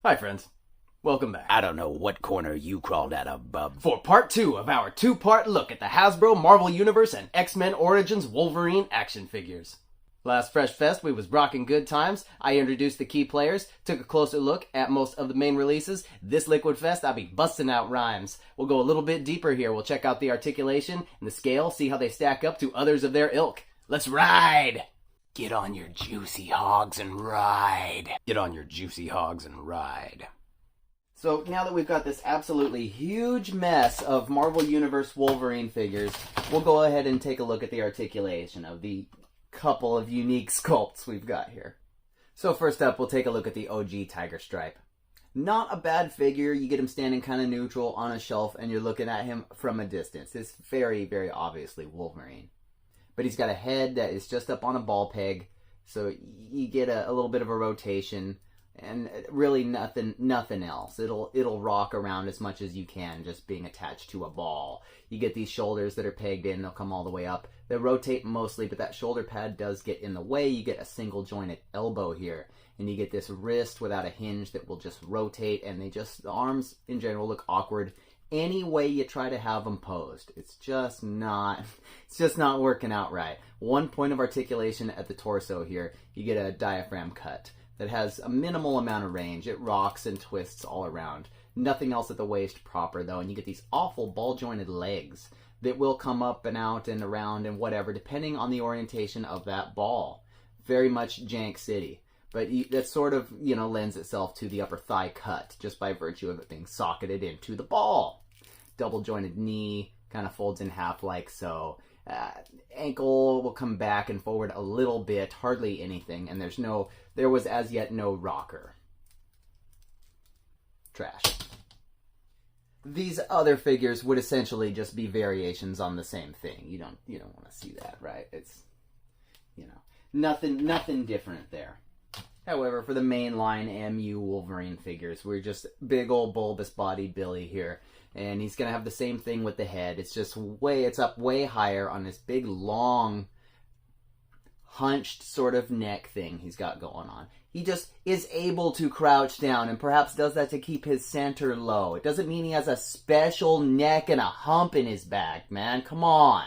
Hi friends, welcome back. I don't know what corner you crawled out of, bub. For part 2 of our 2-part look at the Hasbro Marvel Universe and X-Men Origins Wolverine action figures. Last Fresh Fest we was rocking good times. I introduced the key players, took a closer look at most of the main releases. This Liquid Fest I'll be busting out rhymes. We'll go a little bit deeper here. We'll check out the articulation and the scale, see how they stack up to others of their ilk. Let's ride! Get on your juicy hogs and ride. Get on your juicy hogs and ride. So now that we've got this absolutely huge mess of Marvel Universe Wolverine figures, we'll go ahead and take a look at the articulation of the couple of unique sculpts we've got here. So first up, we'll take a look at the OG Tiger Stripe. Not a bad figure. You get him standing kind of neutral on a shelf and you're looking at him from a distance. It's very, very obviously Wolverine. But he's got a head that is just up on a ball peg, so you get a little bit of a rotation, and really nothing else. It'll rock around as much as you can, just being attached to a ball. You get these shoulders that are pegged in, they'll come all the way up. They rotate mostly, but that shoulder pad does get in the way. You get a single jointed elbow here, and you get this wrist without a hinge that will just rotate, and the arms in general look awkward. Any way you try to have them posed, it's just not working out right. One point of articulation at the torso here, you get a diaphragm cut that has a minimal amount of range. It rocks and twists all around. Nothing else at the waist proper though, and you get these awful ball jointed legs that will come up and out and around and whatever, depending on the orientation of that ball. Very much Jank City. But that sort of, lends itself to the upper thigh cut, just by virtue of it being socketed into the ball. Double jointed knee, kind of folds in half like so. Ankle will come back and forward a little bit, hardly anything, and there was as yet no rocker. Trash. These other figures would essentially just be variations on the same thing. You don't want to see that, right? It's, nothing different there. However, for the mainline MU Wolverine figures, we're just big old bulbous bodied Billy here. And he's going to have the same thing with the head. It's up way higher on this big, long, hunched sort of neck thing he's got going on. He just is able to crouch down and perhaps does that to keep his center low. It doesn't mean he has a special neck and a hump in his back, man. Come on.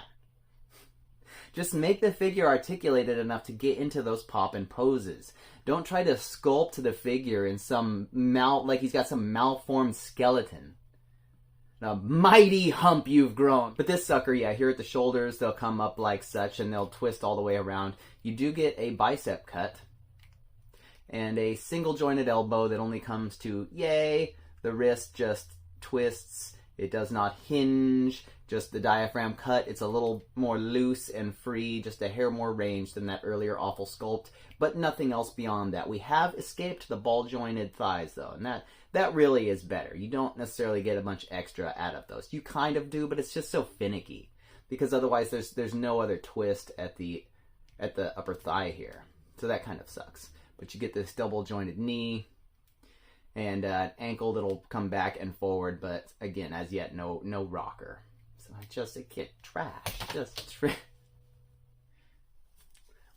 Just make the figure articulated enough to get into those poppin' poses. Don't try to sculpt the figure in like he's got some malformed skeleton. A mighty hump you've grown. But this sucker, yeah, here at the shoulders, they'll come up like such and they'll twist all the way around. You do get a bicep cut and a single jointed elbow that only comes to, yay, the wrist just twists. It does not hinge, just the diaphragm cut. It's a little more loose and free, just a hair more range than that earlier awful sculpt, but nothing else beyond that. We have escaped the ball-jointed thighs, though, and that really is better. You don't necessarily get a bunch extra out of those. You kind of do, but it's just so finicky, because otherwise there's no other twist at the upper thigh here, so that kind of sucks. But you get this double-jointed knee, and an ankle that'll come back and forward, but again, as yet, no rocker. So it get trash.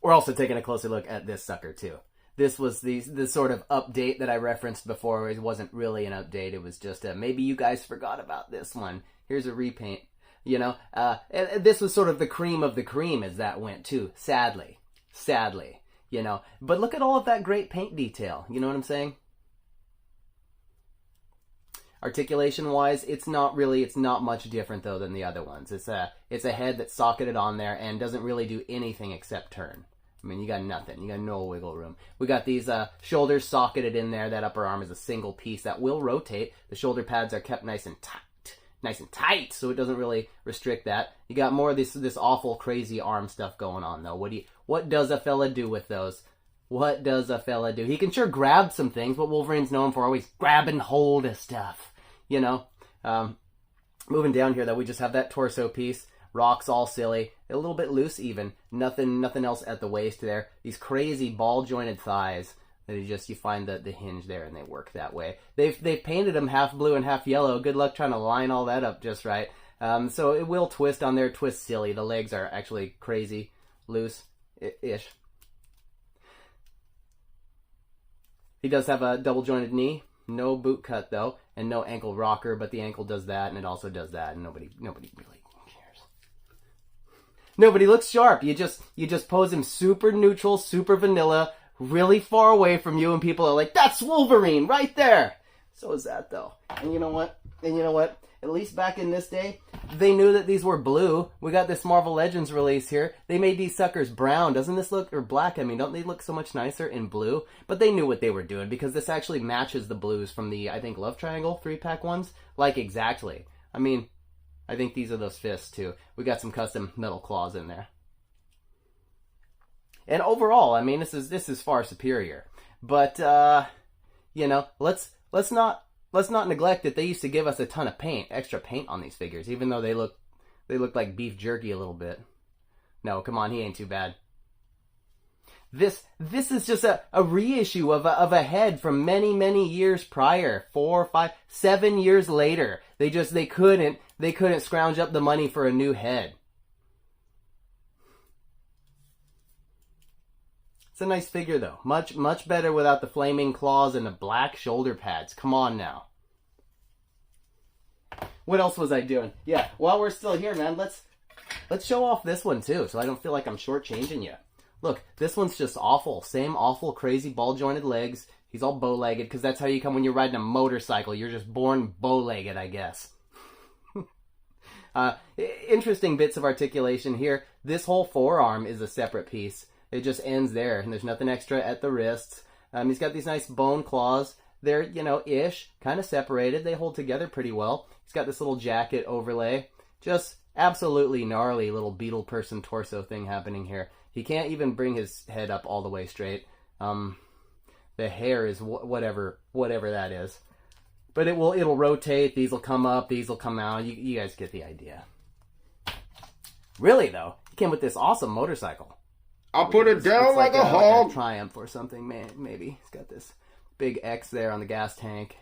We're also taking a closer look at this sucker too. This was the sort of update that I referenced before. It wasn't really an update. It was just maybe you guys forgot about this one. Here's a repaint. This was sort of the cream of the cream as that went too. Sadly. But look at all of that great paint detail. You know what I'm saying? Articulation-wise, it's not much different though than the other ones. It's a head that's socketed on there and doesn't really do anything except turn. I mean, you got nothing. You got no wiggle room. We got these shoulders socketed in there. That upper arm is a single piece that will rotate. The shoulder pads are kept nice and tight, so it doesn't really restrict that. You got more of this awful crazy arm stuff going on though. What does a fella do with those? What does a fella do? He can sure grab some things, but Wolverine's known for always grabbing hold of stuff. Moving down here though, we just have that torso piece. Rocks all silly, a little bit loose even. Nothing else at the waist there. These crazy ball jointed thighs that you find the hinge there and they work that way. They've painted them half blue and half yellow. Good luck trying to line all that up just right. So it will twist on there, twist silly. The legs are actually crazy loose-ish. He does have a double jointed knee. No boot cut though, and no ankle rocker, but the ankle does that, and it also does that, and nobody really cares. Nobody looks sharp. You just pose him super neutral, super vanilla, really far away from you, and people are like, that's Wolverine right there. So is that though. And you know what? At least back in this day, they knew that these were blue. We got this Marvel Legends release here. They made these suckers brown. Doesn't this look, or black, I mean, don't they look so much nicer in blue? But they knew what they were doing because this actually matches the blues from the, I think, Love Triangle 3-pack ones. Like, exactly. I mean, I think these are those fists too. We got some custom metal claws in there. And overall, I mean, this is far superior. But, you know, let's not neglect that they used to give us a ton of extra paint on these figures, even though they look like beef jerky a little bit. No, come on, he ain't too bad. This is just a reissue of a head from many years prior, 4, 5, 7 years later. They couldn't scrounge up the money for a new head. It's a nice figure though. Much better without the flaming claws and the black shoulder pads. Come on now. What else was I doing? Yeah, while we're still here, man, let's show off this one too, so I don't feel like I'm shortchanging you. Look, this one's just awful. Same awful, crazy ball-jointed legs. He's all bow-legged, because that's how you come when you're riding a motorcycle. You're just born bow-legged, I guess. Interesting bits of articulation here. This whole forearm is a separate piece. It just ends there, and there's nothing extra at the wrists. He's got these nice bone claws. They're, you know, ish, kind of separated. They hold together pretty well. He's got this little jacket overlay. Just absolutely gnarly little beetle person torso thing happening here. He can't even bring his head up all the way straight. The hair is whatever that is. But it'll rotate. These will come up. These will come out. You guys get the idea. Really, though, he came with this awesome motorcycle. I'll put it down like a hog. Like a Triumph or something, man. Maybe. He's got this big X there on the gas tank.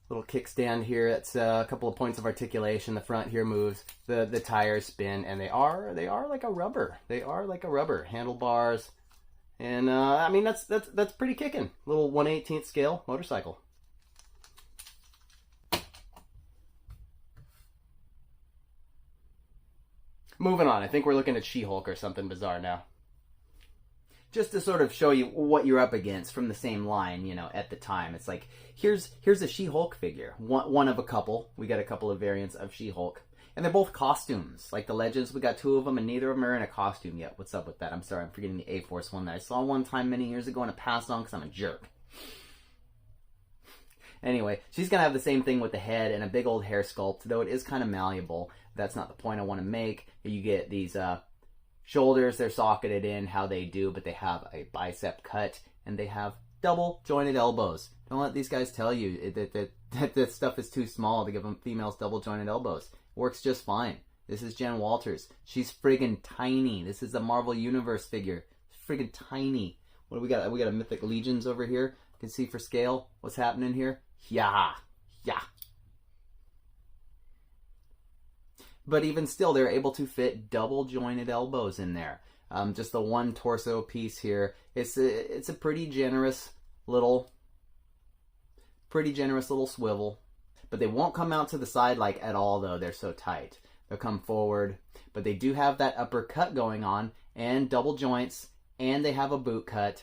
Little kickstand here. That's a couple of points of articulation. The front here moves. The tires spin, and they are like a rubber. They are like a rubber. Handlebars. And I mean that's pretty kicking. Little 1/18 scale motorcycle. Moving on, I think we're looking at She-Hulk or something bizarre now. Just to sort of show you what you're up against from the same line, you know, at the time. It's like, here's a She-Hulk figure. One of a couple. We got a couple of variants of She-Hulk. And they're both costumes. Like the Legends, we got 2 of them, and neither of them are in a costume yet. What's up with that? I'm sorry, I'm forgetting the A-Force one that I saw one time many years ago and I passed on because I'm a jerk. Anyway, she's going to have the same thing with the head and a big old hair sculpt, though it is kind of malleable. That's not the point I want to make. You get these shoulders, they're socketed in how they do, but they have a bicep cut, and they have double jointed elbows. Don't let these guys tell you that stuff is too small to give them females double jointed elbows. Works just fine. This is Jen Walters. She's friggin' tiny. This is a Marvel Universe figure. Friggin' tiny. What do we got? We got a Mythic Legions over here. You can see for scale what's happening here. Yeah. But even still, they're able to fit double jointed elbows in there. Just the one torso piece here. It's a pretty generous little swivel. But they won't come out to the side like at all, though. They're so tight. They'll come forward. But they do have that upper cut going on, and double joints, and they have a boot cut,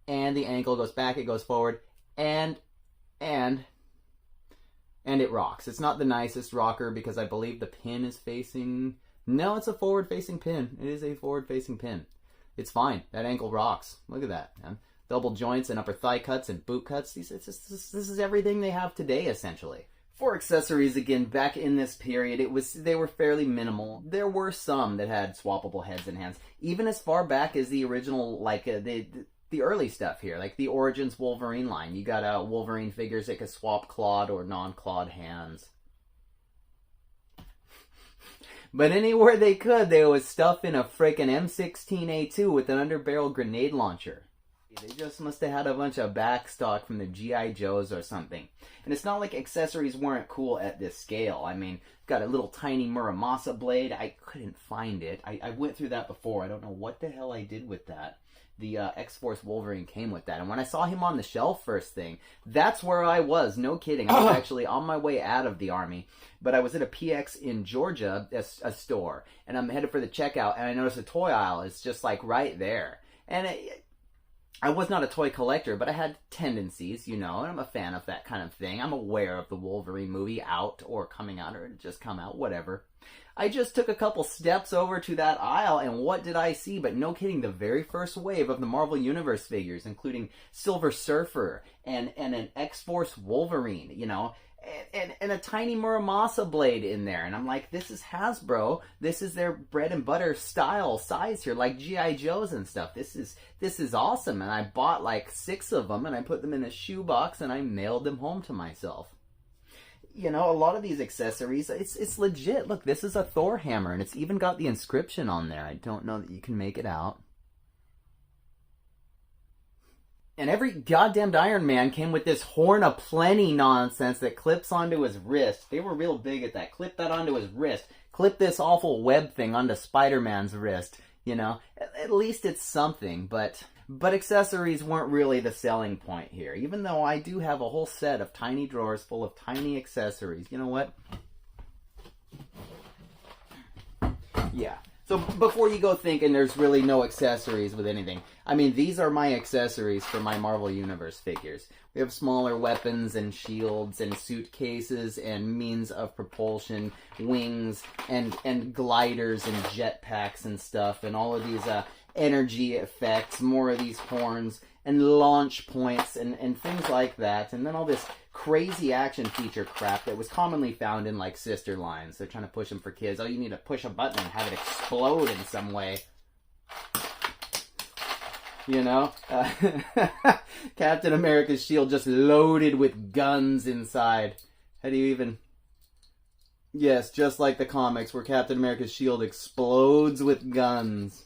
and the ankle goes back, it goes forward, and it rocks. It's not the nicest rocker because I believe the pin is facing... No, it's a forward-facing pin. It is a forward-facing pin. It's fine. That ankle rocks. Look at that, man. Double joints and upper thigh cuts and boot cuts. This is everything they have today, essentially. For accessories, again, back in this period, they were fairly minimal. There were some that had swappable heads and hands. Even as far back as the original, like the early stuff here, like the Origins Wolverine line. You got Wolverine figures that could swap clawed or non-clawed hands. But anywhere they could, they would stuff in a frickin' M16A2 with an underbarrel grenade launcher. They just must have had a bunch of backstock from the G.I. Joes or something. And it's not like accessories weren't cool at this scale. I mean, got a little tiny Muramasa blade. I couldn't find it. I went through that before. I don't know what the hell I did with that. the X-Force Wolverine came with that. And when I saw him on the shelf first thing, that's where I was. No kidding. I was actually on my way out of the Army. But I was at a PX in Georgia, a store. And I'm headed for the checkout. And I noticed a toy aisle is just like right there. And I was not a toy collector, but I had tendencies, you know. And I'm a fan of that kind of thing. I'm aware of the Wolverine movie out or coming out or it just come out, whatever. I just took a couple steps over to that aisle, and what did I see? But no kidding, the very first wave of the Marvel Universe figures, including Silver Surfer and an X-Force Wolverine, you know, and a tiny Muramasa blade in there. And I'm like, this is Hasbro. This is their bread and butter style size here, like G.I. Joes and stuff. This is awesome. And I bought like 6 of them, and I put them in a shoebox, and I mailed them home to myself. You know, a lot of these accessories, it's legit. Look, this is a Thor hammer, and it's even got the inscription on there. I don't know that you can make it out. And every goddamned Iron Man came with this Horn of Plenty nonsense that clips onto his wrist. They were real big at that. Clip that onto his wrist. Clip this awful web thing onto Spider-Man's wrist. You know, at least it's something, but accessories weren't really the selling point here, even though I do have a whole set of tiny drawers full of tiny accessories. You know what? Yeah. So before you go thinking there's really no accessories with anything, I mean, these are my accessories for my Marvel Universe figures. We have smaller weapons and shields and suitcases and means of propulsion, wings and gliders and jetpacks and stuff, and all of these energy effects, more of these horns and launch points and things like that. And then all this crazy action feature crap that was commonly found in like sister lines. They're trying to push them for kids. Oh, you need to push a button and have it explode in some way. You know? Captain America's shield just loaded with guns inside. How do you even... Yes, just like the comics where Captain America's shield explodes with guns.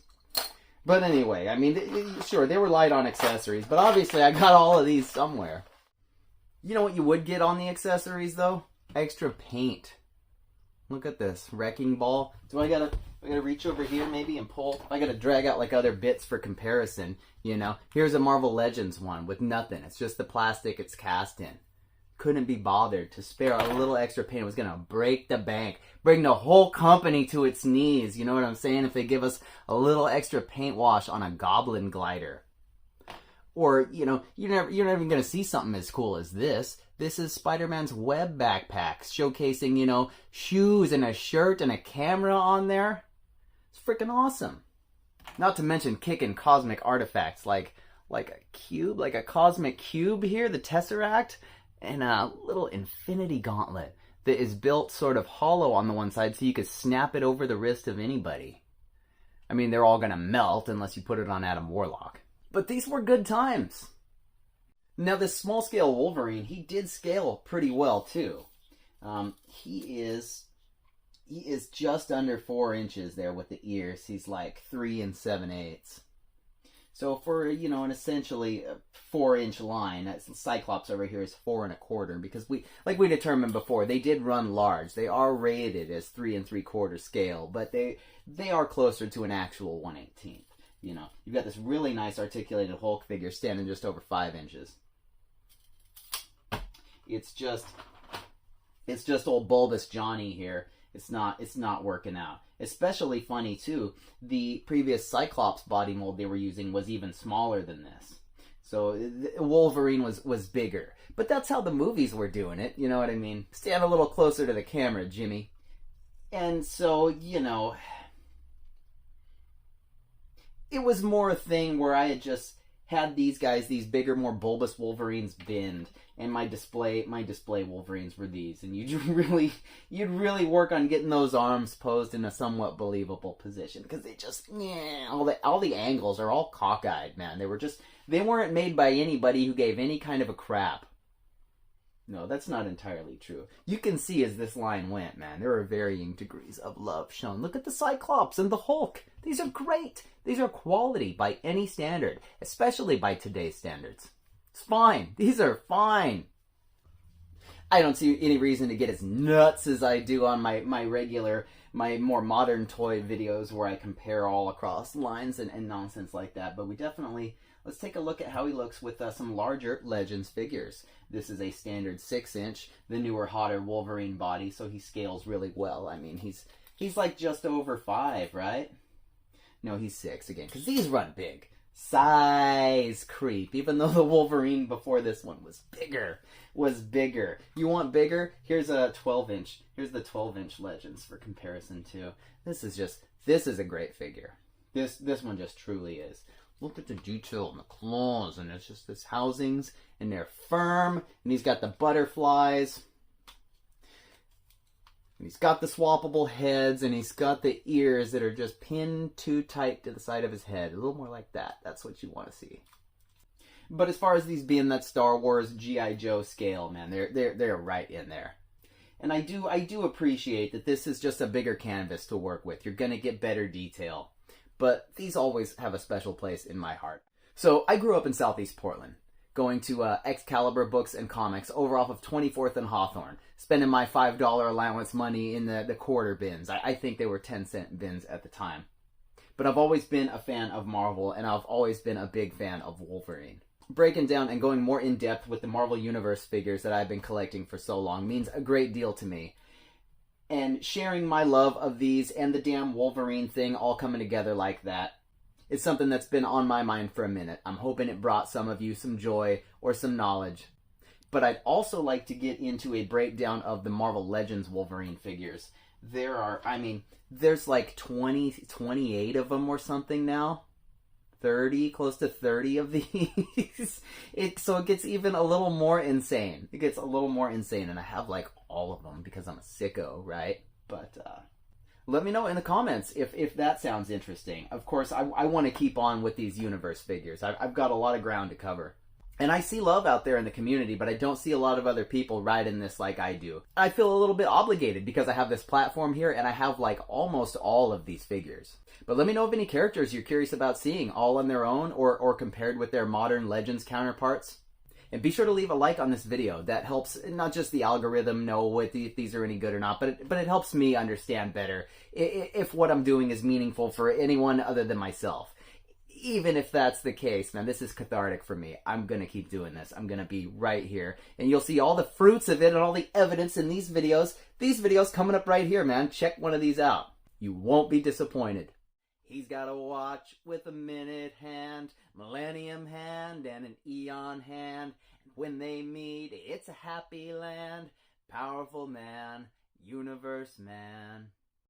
But anyway, I mean, sure, they were light on accessories, but obviously I got all of these somewhere. You know what you would get on the accessories, though? Extra paint. Look at this. Wrecking ball. Do I gotta reach over here maybe and pull? I gotta drag out like other bits for comparison, you know? Here's a Marvel Legends one with nothing. It's just the plastic it's cast in. Couldn't be bothered to spare a little extra paint. It was gonna break the bank. Bring the whole company to its knees. You know what I'm saying? If they give us a little extra paint wash on a Goblin glider. Or, you know, you're never even going to see something as cool as this. This is Spider-Man's web backpacks, showcasing, you know, shoes and a shirt and a camera on there. It's freaking awesome. Not to mention kicking cosmic artifacts like a cube, like a cosmic cube here, the Tesseract, and a little infinity gauntlet that is built sort of hollow on the one side so you could snap it over the wrist of anybody. I mean, they're all going to melt unless you put it on Adam Warlock. But these were good times. Now, this small-scale Wolverine, he did scale pretty well, too. He is just under 4 inches there with the ears. He's like 3 7/8. So for, you know, an essentially 4-inch line, Cyclops over here is 4 1/4, because like we determined before, they did run large. They are rated as 3 3/4 scale, but they are closer to an actual 1/18. You know, you've got this really nice articulated Hulk figure standing just over 5 inches. It's just old bulbous Johnny here. It's not working out. Especially funny too, the previous Cyclops body mold they were using was even smaller than this. So Wolverine was bigger. But that's how the movies were doing it, you know what I mean? Stand a little closer to the camera, Jimmy. And so, you know, it was more a thing where I had just had these guys, these bigger, more bulbous Wolverines binned, and my display Wolverines were these. And you'd really work on getting those arms posed in a somewhat believable position, because they just, all the angles are all cockeyed, man. They weren't made by anybody who gave any kind of a crap. No, that's not entirely true. You can see as this line went, man, there are varying degrees of love shown. Look at the Cyclops and the Hulk. These are great. These are quality by any standard, especially by today's standards. It's fine. These are fine. I don't see any reason to get as nuts as I do on my more modern toy videos where I compare all across lines and nonsense like that. But let's take a look at how he looks with some larger Legends figures. This is a standard 6-inch, the newer, hotter Wolverine body, so he scales really well. I mean, he's like just over 5, right? No, he's 6 again, because these run big. Size creep, even though the Wolverine before this one was bigger. You want bigger? Here's a 12-inch. Here's the 12-inch Legends for comparison too. This is a great figure. This one just truly is. Look at the detail on the claws, and it's just this housings, and they're firm, and he's got the butterflies. And he's got the swappable heads, and he's got the ears that are just pinned too tight to the side of his head. A little more like that. That's what you want to see. But as far as these being that Star Wars G.I. Joe scale, man, they're right in there. And I do appreciate that this is just a bigger canvas to work with. You're gonna get better detail. But these always have a special place in my heart. So I grew up in Southeast Portland, going to Excalibur Books and Comics over off of 24th and Hawthorne, spending my $5 allowance money in the quarter bins. I think they were 10-cent bins at the time. But I've always been a fan of Marvel, and I've always been a big fan of Wolverine. Breaking down and going more in depth with the Marvel Universe figures that I've been collecting for so long means a great deal to me. And sharing my love of these and the damn Wolverine thing all coming together like that is something that's been on my mind for a minute. I'm hoping it brought some of you some joy or some knowledge. But I'd also like to get into a breakdown of the Marvel Legends Wolverine figures. There's like 28 of them or something now. 30, close to 30 of these. So it gets even a little more insane. It gets a little more insane, and I have like all of them because I'm a sicko, right? But let me know in the comments if that sounds interesting. Of course, I want to keep on with these universe figures. I've got a lot of ground to cover. And I see love out there in the community, but I don't see a lot of other people riding this like I do. I feel a little bit obligated because I have this platform here and I have like almost all of these figures. But let me know of any characters you're curious about seeing, all on their own or compared with their modern Legends counterparts. And be sure to leave a like on this video. That helps not just the algorithm know if these are any good or not, but it helps me understand better if what I'm doing is meaningful for anyone other than myself. Even if that's the case, man, this is cathartic for me. I'm going to keep doing this. I'm going to be right here. And you'll see all the fruits of it and all the evidence in these videos. These videos coming up right here, man. Check one of these out. You won't be disappointed. He's got a watch with a minute hand, millennium hand, and an eon hand. And when they meet, it's a happy land. Powerful man, universe man.